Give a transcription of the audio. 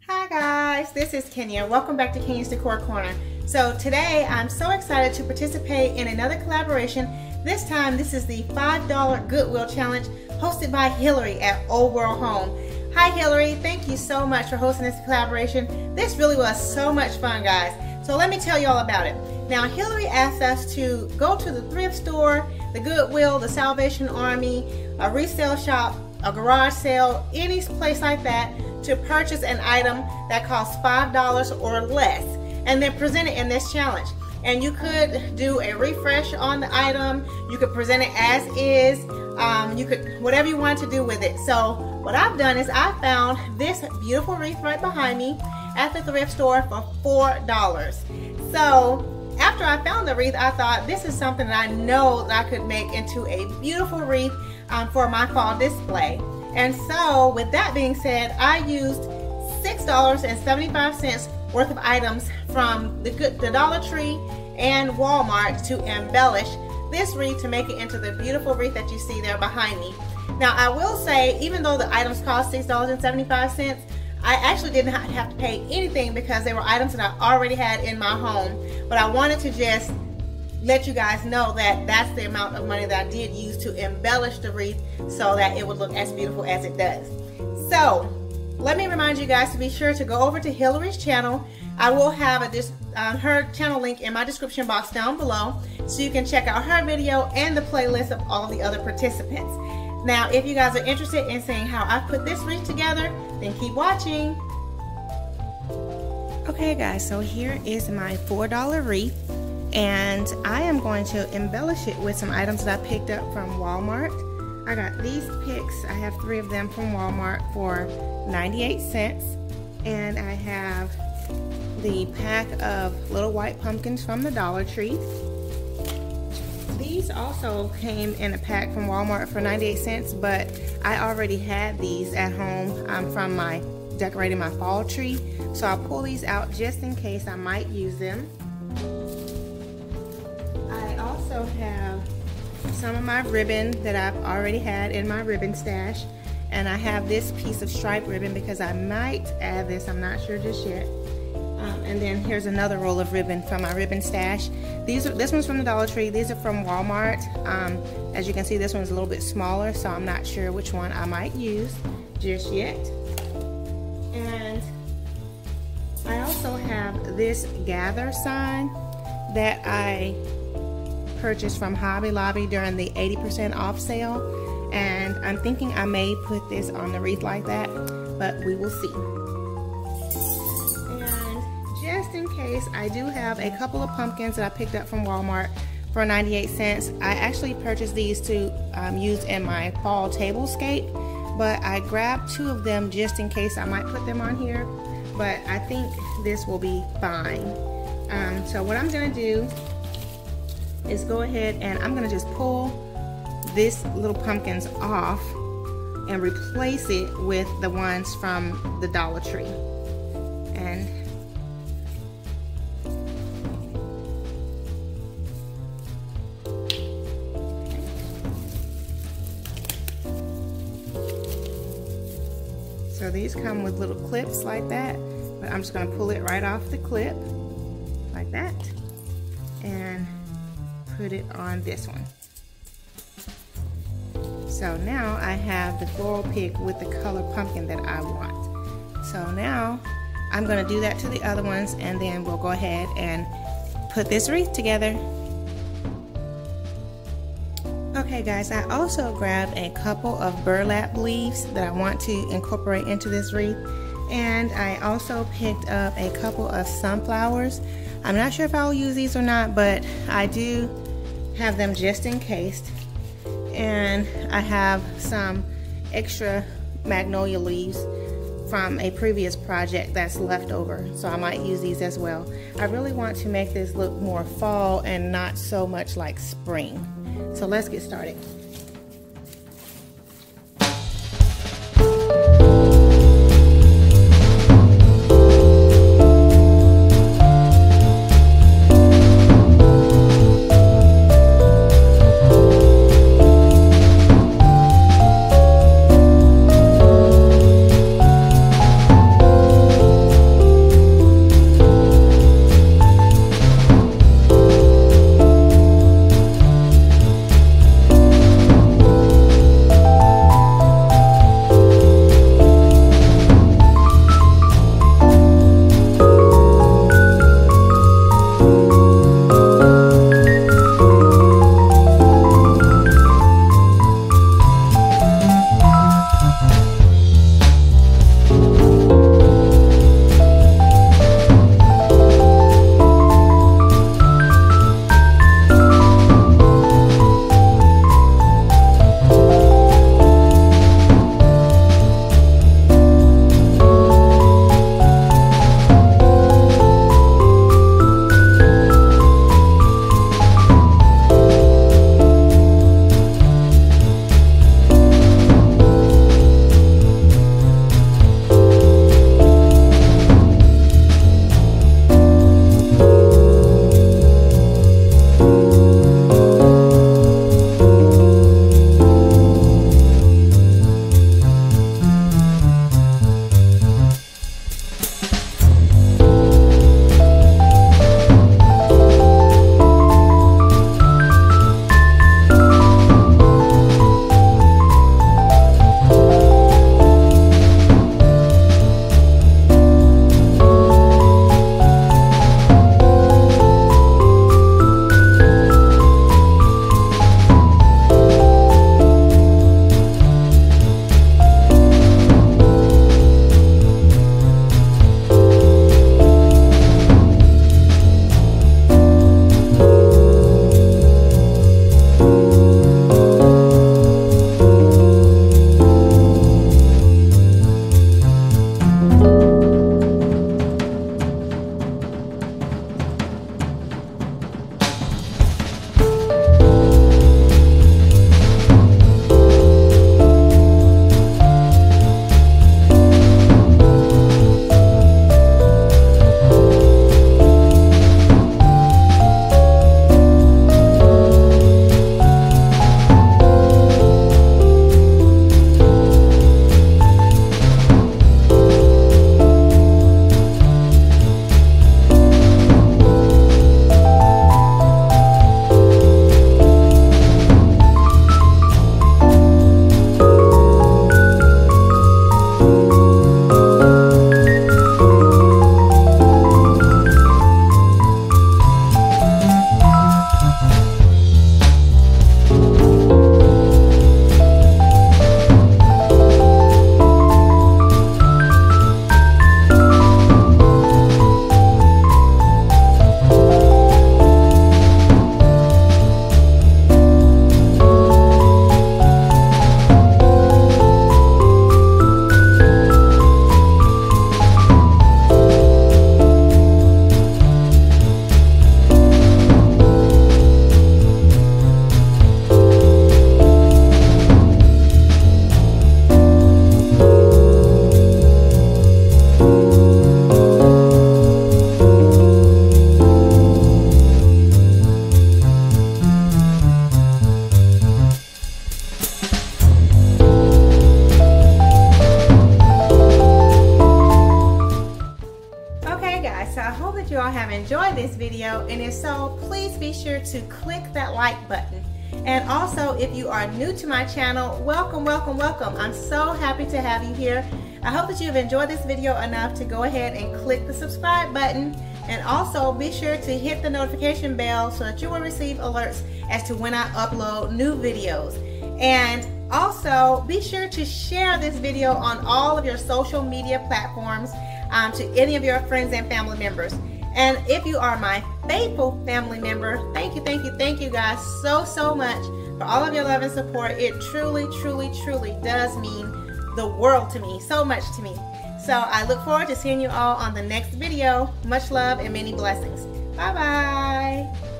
Hi guys, this is Kenya. Welcome back to Kenya's Decor Corner. So today I'm so excited to participate in another collaboration. This time this is the $5 Goodwill challenge hosted by Hilary at Old World Home. Hi Hilary, thank you so much for hosting this collaboration. This really was so much fun, guys. So let me tell you all about it. Now Hilary asked us to go to the thrift store, the Goodwill, the Salvation Army, a resale shop, a garage sale, any place like that, to purchase an item that costs $5 or less and then present it in this challenge. And you could do a refresh on the item, you could present it as is, you could, whatever you want to do with it. So what I've done is I found this beautiful wreath right behind me at the thrift store for $4. So after I found the wreath, I thought this is something that I know that I could make into a beautiful wreath for my fall display. And so with that being said, I used $6.75 worth of items from the Dollar Tree and Walmart to embellish this wreath to make it into the beautiful wreath that you see there behind me. Now I will say, even though the items cost $6.75, I actually did not have to pay anything because they were items that I already had in my home. But I wanted to just let you guys know that that's the amount of money that I did use to embellish the wreath so that it would look as beautiful as it does. So let me remind you guys to be sure to go over to Hilary's channel. I will have her channel link in my description box down below so you can check out her video and the playlist of all of the other participants. Now if you guys are interested in seeing how I put this wreath together, then keep watching. Okay guys, so here is my $4 wreath. And I am going to embellish it with some items that I picked up from Walmart. I got these picks. I have 3 of them from Walmart for 98 cents. And I have the pack of little white pumpkins from the Dollar Tree. These also came in a pack from Walmart for 98 cents, but I already had these at home from my decorating my fall tree. So I'll pull these out just in case I might use them. I also have some of my ribbon that I've already had in my ribbon stash, and I have this piece of striped ribbon because I might add this, I'm not sure just yet. And then here's another roll of ribbon from my ribbon stash. This one's from the Dollar Tree, these are from Walmart. As you can see, this one's a little bit smaller, so I'm not sure which one I might use just yet. And I also have this gather sign that I purchased from Hobby Lobby during the 80% off sale, and I'm thinking I may put this on the wreath like that, but we will see. And just in case, I do have a couple of pumpkins that I picked up from Walmart for 98 cents. I actually purchased these to use in my fall tablescape, but I grabbed 2 of them just in case I might put them on here, but I think this will be fine. So what I'm gonna do is go ahead and I'm gonna just pull this little pumpkins off and replace it with the ones from the Dollar Tree. And so these come with little clips like that, but I'm just gonna pull it right off the clip like that and put it on this one. So now I have the floral pick with the color pumpkin that I want. So now I'm going to do that to the other ones, and then we'll go ahead and put this wreath together. Okay guys, I also grabbed a couple of burlap leaves that I want to incorporate into this wreath, and I also picked up a couple of sunflowers. I'm not sure if I'll use these or not, but I do have them just in case. And I have some extra magnolia leaves from a previous project that's left over, so I might use these as well. I really want to make this look more fall and not so much like spring. So let's get started. I hope that you all have enjoyed this video, and if so, please be sure to click that like button. And also, if you are new to my channel, welcome, welcome, welcome. I'm so happy to have you here. I hope that you have enjoyed this video enough to go ahead and click the subscribe button, and also be sure to hit the notification bell so that you will receive alerts as to when I upload new videos. And also be sure to share this video on all of your social media platforms to any of your friends and family members. And if you are my faithful family member, thank you guys so much for all of your love and support. It truly does mean the world to me, so much to me. So I look forward to seeing you all on the next video. Much love and many blessings. Bye bye.